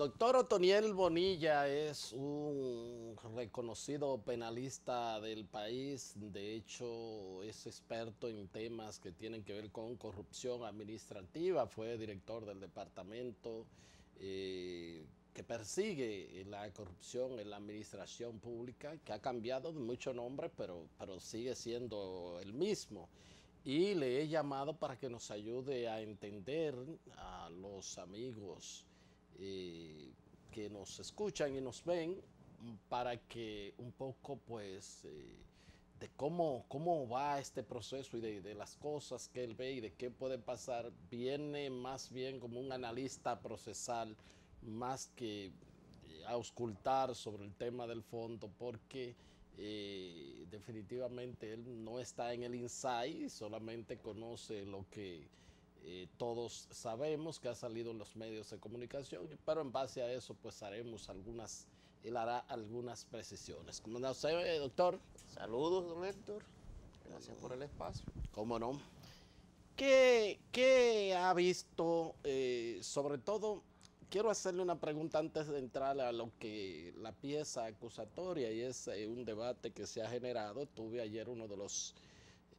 doctor Otoniel Bonilla es un reconocido penalista del país. De hecho, es experto en temas que tienen que ver con corrupción administrativa. Fue director del departamento que persigue la corrupción en la administración pública, que ha cambiado de mucho nombre, pero sigue siendo el mismo. Y le he llamado para que nos ayude a entender a los amigos eh, que nos escuchan y nos ven, para que un poco pues de cómo va este proceso y de las cosas que él ve y de qué puede pasar, viene más bien como un analista procesal más que auscultar sobre el tema del fondo, porque definitivamente él no está en el inside, solamente conoce lo que todos sabemos que ha salido en los medios de comunicación, pero en base a eso pues él hará algunas precisiones. ¿Cómo anda usted, doctor? Saludos, don Héctor. Gracias por el espacio. ¿Cómo no? ¿Qué ha visto? Sobre todo, quiero hacerle una pregunta antes de entrar a lo que la pieza acusatoria, y es un debate que se ha generado. Tuve ayer uno de los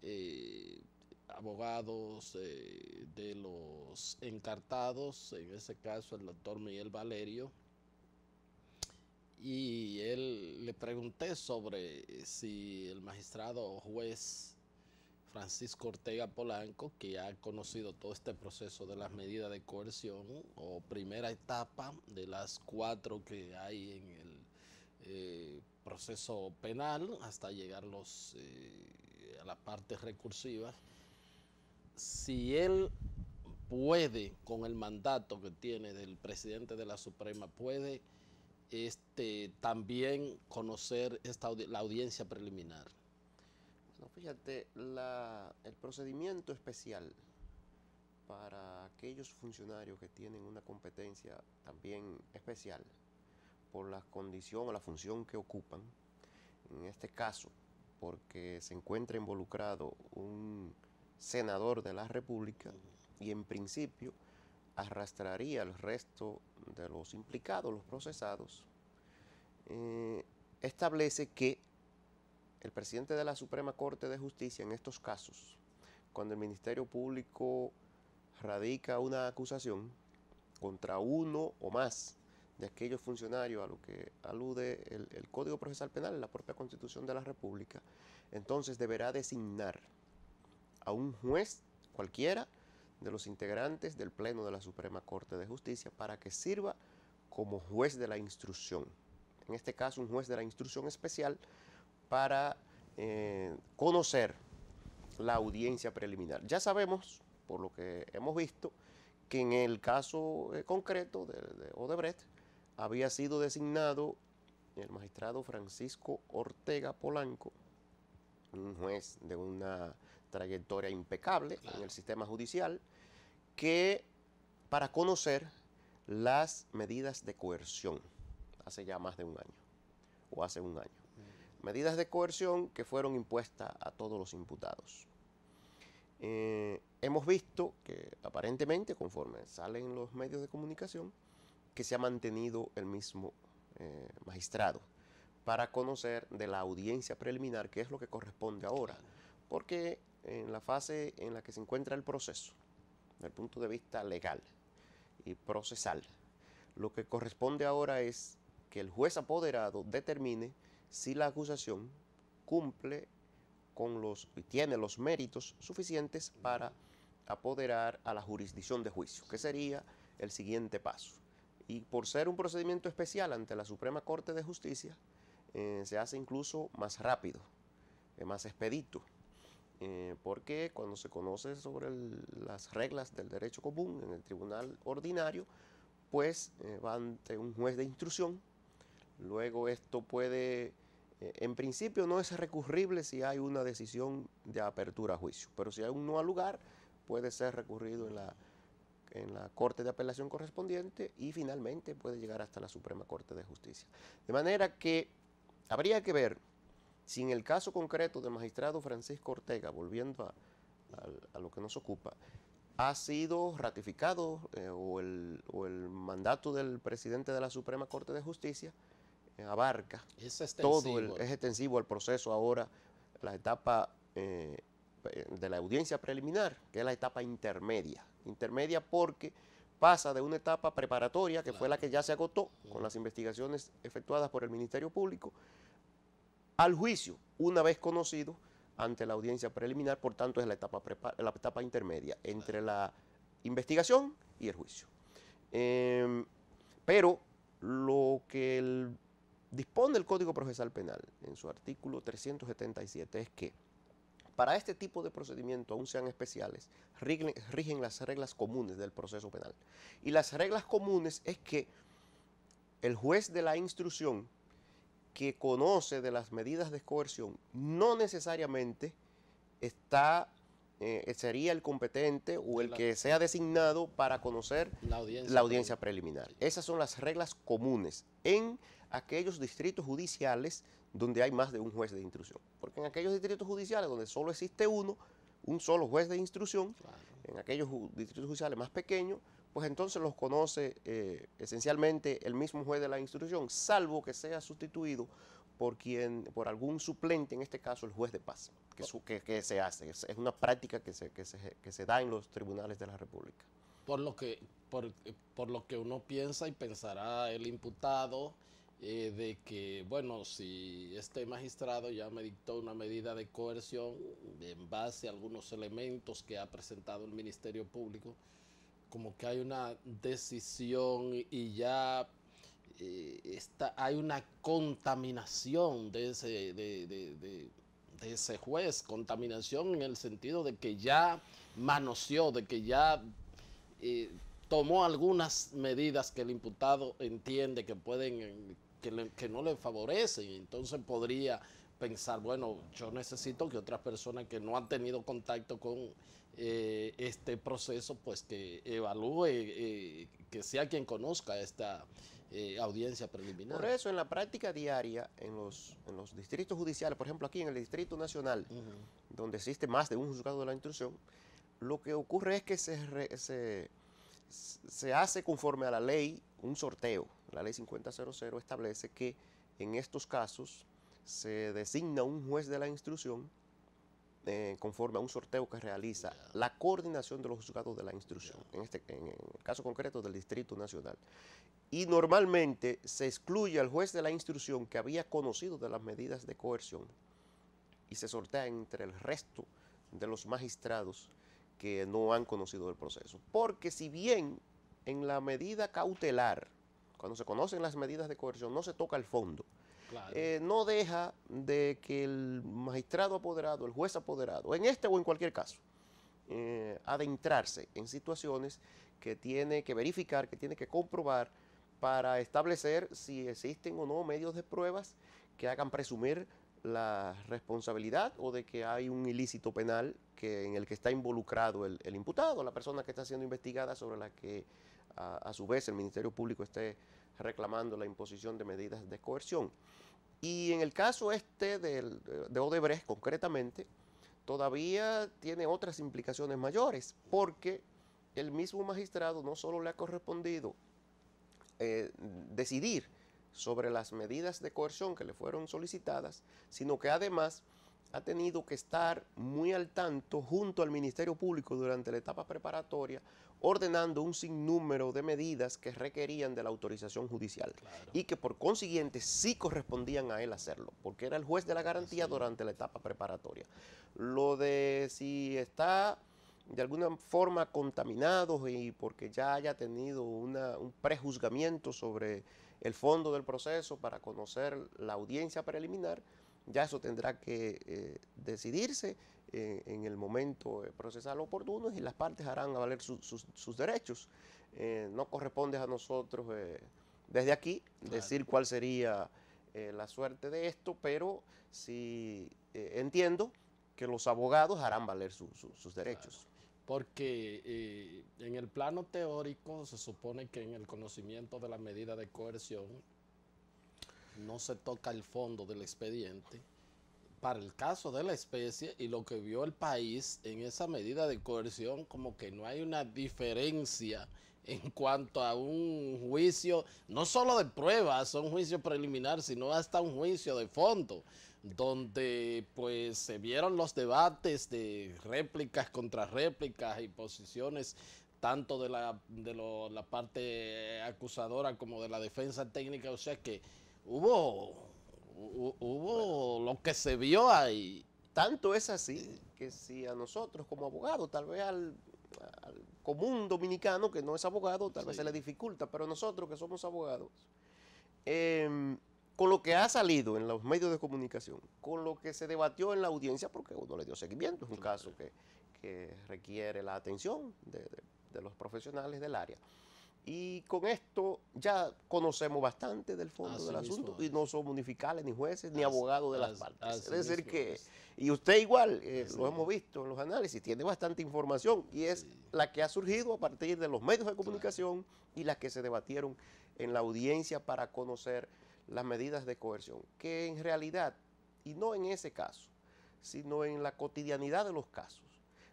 eh, abogados de los encartados, en ese caso el doctor Miguel Valerio, y él le pregunté sobre si el magistrado o juez Francisco Ortega Polanco, que ha conocido todo este proceso de las medidas de coerción o primera etapa de las 4 que hay en el proceso penal hasta llegar a la parte recursiva, si él puede, con el mandato que tiene del presidente de la Suprema, puede también conocer la audiencia preliminar. No, fíjate, el procedimiento especial para aquellos funcionarios que tienen una competencia también especial por la condición o la función que ocupan, en este caso, porque se encuentra involucrado un senador de la República y en principio arrastraría al resto de los implicados, los procesados, establece que el presidente de la Suprema Corte de Justicia en estos casos, cuando el Ministerio Público radica una acusación contra uno o más de aquellos funcionarios a lo que alude el Código Procesal Penal, la propia Constitución de la República, entonces deberá designar a un juez cualquiera de los integrantes del Pleno de la Suprema Corte de Justicia para que sirva como juez de la instrucción. En este caso, un juez de la instrucción especial para conocer la audiencia preliminar. Ya sabemos, por lo que hemos visto, que en el caso concreto de Odebrecht había sido designado el magistrado Francisco Ortega Polanco, un juez de una trayectoria impecable en el sistema judicial, que para conocer las medidas de coerción hace ya más de un año, o hace un año. Medidas de coerción que fueron impuestas a todos los imputados. Hemos visto que aparentemente, conforme salen los medios de comunicación, que se ha mantenido el mismo magistrado para conocer de la audiencia preliminar, que es lo que corresponde ahora, porque en la fase en la que se encuentra el proceso, desde el punto de vista legal y procesal, lo que corresponde ahora es que el juez apoderado determine si la acusación cumple con tiene los méritos suficientes para apoderar a la jurisdicción de juicio, que sería el siguiente paso. Y por ser un procedimiento especial ante la Suprema Corte de Justicia, se hace incluso más rápido, más expedito, porque cuando se conoce sobre las reglas del derecho común en el tribunal ordinario, pues va ante un juez de instrucción. Luego esto puede, en principio no es recurrible si hay una decisión de apertura a juicio, pero si hay un no al lugar, puede ser recurrido en la Corte de Apelación correspondiente y finalmente puede llegar hasta la Suprema Corte de Justicia. De manera que habría que ver si en el caso concreto del magistrado Francisco Ortega, volviendo a lo que nos ocupa, ha sido ratificado o el mandato del presidente de la Suprema Corte de Justicia abarca Es todo, extensivo. es extensivo el proceso ahora, la etapa de la audiencia preliminar, que es la etapa intermedia. Intermedia porque pasa de una etapa preparatoria, que fue la que ya se agotó con las investigaciones efectuadas por el Ministerio Público, al juicio, una vez conocido ante la audiencia preliminar, por tanto es la etapa intermedia entre la investigación y el juicio. Pero lo que dispone el Código Procesal Penal en su artículo 377 es que para este tipo de procedimientos, aun sean especiales, rigen las reglas comunes del proceso penal. Y las reglas comunes es que el juez de la instrucción que conoce de las medidas de coerción no necesariamente sería el competente o el que sea designado para conocer la audiencia preliminar. Esas son las reglas comunes en aquellos distritos judiciales donde hay más de un juez de instrucción. Porque en aquellos distritos judiciales donde solo existe un solo juez de instrucción, en aquellos distritos judiciales más pequeños, pues entonces los conoce esencialmente el mismo juez de la instrucción, salvo que sea sustituido por algún suplente, en este caso el juez de paz, que se hace. Es una práctica que se da en los tribunales de la República. Por lo que uno piensa y pensará el imputado, de que, bueno, si este magistrado ya me dictó una medida de coerción en base a algunos elementos que ha presentado el Ministerio Público, como que hay una decisión y ya hay una contaminación de ese juez, contaminación en el sentido de que ya manoseó, de que ya tomó algunas medidas que el imputado entiende que pueden, que no le favorecen. Entonces podría pensar, bueno, yo necesito que otras personas que no han tenido contacto con este proceso, pues que evalúe, que sea quien conozca esta audiencia preliminar. Por eso en la práctica diaria, en los distritos judiciales, por ejemplo aquí en el Distrito Nacional, donde existe más de un juzgado de la instrucción, lo que ocurre es que se hace conforme a la ley un sorteo. La ley 5000 establece que en estos casos se designa un juez de la instrucción conforme a un sorteo que realiza la coordinación de los juzgados de la instrucción, en el caso concreto del Distrito Nacional. Y normalmente se excluye al juez de la instrucción que había conocido de las medidas de coerción y se sortea entre el resto de los magistrados que no han conocido el proceso. Porque si bien en la medida cautelar, cuando se conocen las medidas de coerción, no se toca el fondo, claro, no deja de que el magistrado apoderado, el juez apoderado, en este o en cualquier caso, adentrarse en situaciones que tiene que verificar, que tiene que comprobar para establecer si existen o no medios de pruebas que hagan presumir la responsabilidad o de que hay un ilícito penal en el que está involucrado el imputado, la persona que está siendo investigada, sobre la que a su vez el Ministerio Público esté reclamando la imposición de medidas de coerción. Y en el caso de Odebrecht concretamente, todavía tiene otras implicaciones mayores, porque el mismo magistrado no solo le ha correspondido decidir sobre las medidas de coerción que le fueron solicitadas, sino que además ha tenido que estar muy al tanto junto al Ministerio Público durante la etapa preparatoria, ordenando un sinnúmero de medidas que requerían de la autorización judicial, claro, y que por consiguiente sí correspondían a él hacerlo, porque era el juez de la garantía durante la etapa preparatoria. Lo de si está de alguna forma contaminados y porque ya haya tenido un prejuzgamiento sobre el fondo del proceso para conocer la audiencia preliminar, ya eso tendrá que decidirse en el momento procesal oportuno y las partes harán valer sus derechos. No corresponde a nosotros desde aquí decir cuál sería la suerte de esto, pero sí entiendo que los abogados harán valer sus derechos. Claro. Porque en el plano teórico se supone que en el conocimiento de la medida de coerción no se toca el fondo del expediente, para el caso de la especie y lo que vio el país en esa medida de coerción, como que no hay una diferencia en cuanto a un juicio, no solo de pruebas, un juicio preliminar, sino hasta un juicio de fondo, donde pues se vieron los debates de réplicas contra réplicas y posiciones tanto de la parte acusadora como de la defensa técnica, o sea que hubo lo que se vio ahí. Tanto es así que si a nosotros como abogados, tal vez al común dominicano que no es abogado, tal vez se le dificulta, pero nosotros que somos abogados, con lo que ha salido en los medios de comunicación, con lo que se debatió en la audiencia, porque uno le dio seguimiento, es un caso que requiere la atención de los profesionales del área. Y con esto ya conocemos bastante del fondo del asunto y no somos ni fiscales, ni jueces, ni abogados de las partes. Es decir que, y usted igual, lo hemos visto en los análisis, tiene bastante información y es la que ha surgido a partir de los medios de comunicación y las que se debatieron en la audiencia para conocer las medidas de coerción, que en realidad, y no en ese caso, sino en la cotidianidad de los casos,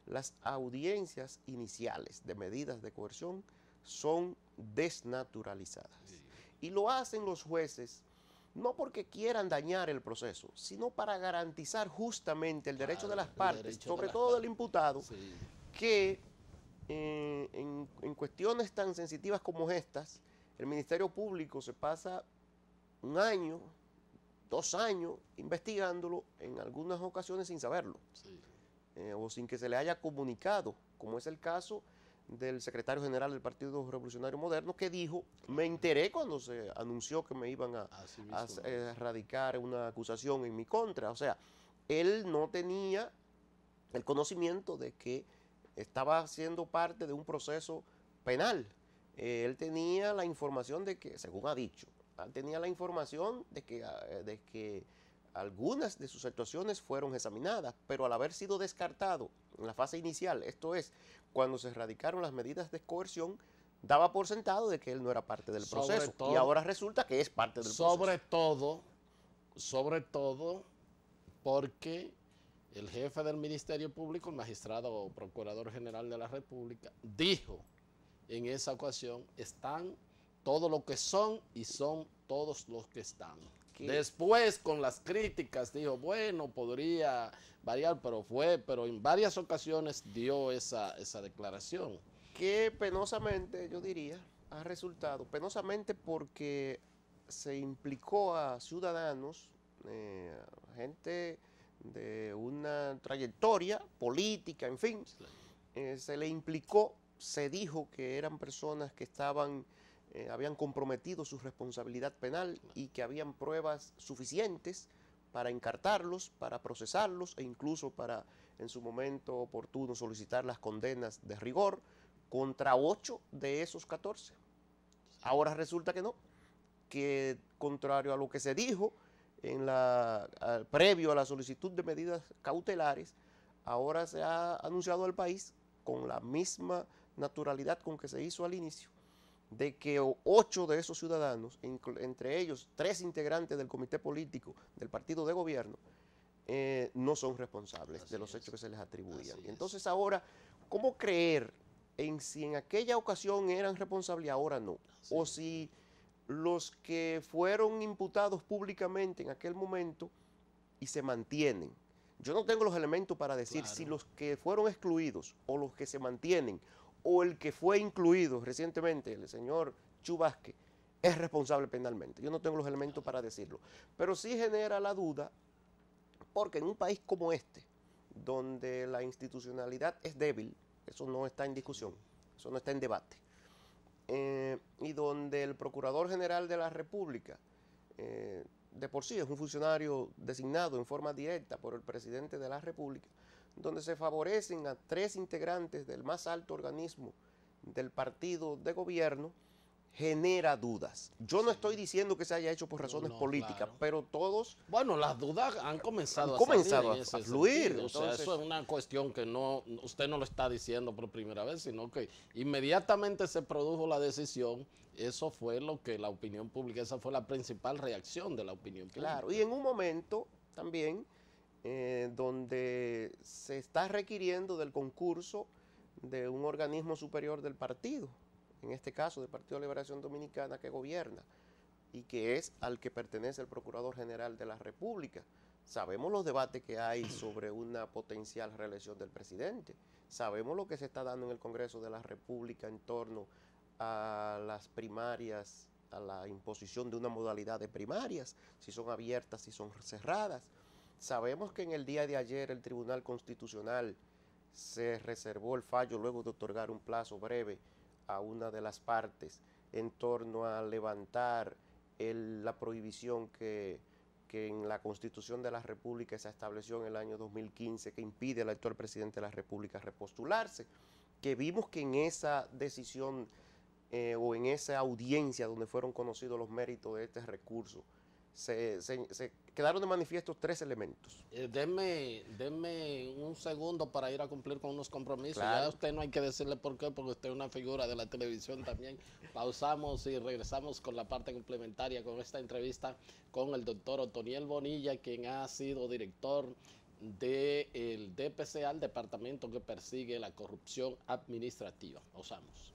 las audiencias iniciales de medidas de coerción son desnaturalizadas. Sí. Y lo hacen los jueces no porque quieran dañar el proceso, sino para garantizar justamente el derecho de las partes, sobre todo del imputado, sí, que en cuestiones tan sensitivas como estas, el Ministerio Público se pasa 1 año, 2 años investigándolo, en algunas ocasiones sin saberlo, sí, o sin que se le haya comunicado, como es el caso del secretario general del Partido Revolucionario Moderno, que dijo, me enteré cuando se anunció que me iban a radicar una acusación en mi contra. O sea, él no tenía el conocimiento de que estaba siendo parte de un proceso penal. Él tenía la información de que, según ha dicho, él tenía la información de que algunas de sus actuaciones fueron examinadas, pero al haber sido descartado en la fase inicial, esto es, cuando se radicaron las medidas de coerción, daba por sentado de que él no era parte del proceso. Y ahora resulta que es parte del proceso. Sobre todo, porque el jefe del Ministerio Público, el magistrado o procurador general de la República, dijo en esa ocasión, están todos los que son y son todos los que están. Después, con las críticas, dijo, bueno, podría variar, pero en varias ocasiones dio esa declaración. Que penosamente, yo diría, ha resultado, penosamente porque se implicó a ciudadanos, gente de una trayectoria política, en fin, se le implicó, se dijo que eran personas que habían comprometido su responsabilidad penal y que habían pruebas suficientes para encartarlos, para procesarlos e incluso para, en su momento oportuno, solicitar las condenas de rigor contra 8 de esos 14. Ahora resulta que no, que contrario a lo que se dijo previo a la solicitud de medidas cautelares, ahora se ha anunciado al país con la misma naturalidad con que se hizo al inicio, de que 8 de esos ciudadanos, entre ellos 3 integrantes del comité político del partido de gobierno, no son responsables de los hechos que se les atribuían. Entonces ahora, ¿cómo creer en si en aquella ocasión eran responsables y ahora no? O si los que fueron imputados públicamente en aquel momento y se mantienen. Yo no tengo los elementos para decir si los que fueron excluidos o los que se mantienen o el que fue incluido recientemente, el señor Chu Vázquez, es responsable penalmente. Yo no tengo los elementos para decirlo. Pero sí genera la duda, porque en un país como este, donde la institucionalidad es débil, eso no está en discusión, eso no está en debate, y donde el Procurador General de la República, de por sí es un funcionario designado en forma directa por el Presidente de la República, donde se favorecen a 3 integrantes del más alto organismo del partido de gobierno, genera dudas. Yo no estoy diciendo que se haya hecho por razones políticas, pero todos... Bueno, las dudas han comenzado a fluir. O sea, eso es una cuestión que usted no lo está diciendo por primera vez, sino que inmediatamente se produjo la decisión. Eso fue lo que la opinión pública, esa fue la principal reacción de la opinión pública. Claro, y en un momento también donde se está requiriendo del concurso de un organismo superior del partido, en este caso del Partido de Liberación Dominicana que gobierna y que es al que pertenece el Procurador General de la República. Sabemos los debates que hay sobre una potencial reelección del presidente, sabemos lo que se está dando en el Congreso de la República en torno a las primarias, a la imposición de una modalidad de primarias, si son abiertas, si son cerradas. Sabemos que en el día de ayer el Tribunal Constitucional se reservó el fallo luego de otorgar un plazo breve a una de las partes en torno a levantar la prohibición que en la Constitución de la República se estableció en el año 2015 que impide al actual presidente de la República repostularse, que vimos que en esa decisión o en esa audiencia donde fueron conocidos los méritos de este recurso, se quedaron de manifiesto tres elementos. Denme un segundo para ir a cumplir con unos compromisos. Claro. Ya a usted no hay que decirle por qué, porque usted es una figura de la televisión también. Pausamos y regresamos con la parte complementaria con esta entrevista con el doctor Otoniel Bonilla, quien ha sido director del DPCA, el departamento que persigue la corrupción administrativa. Pausamos.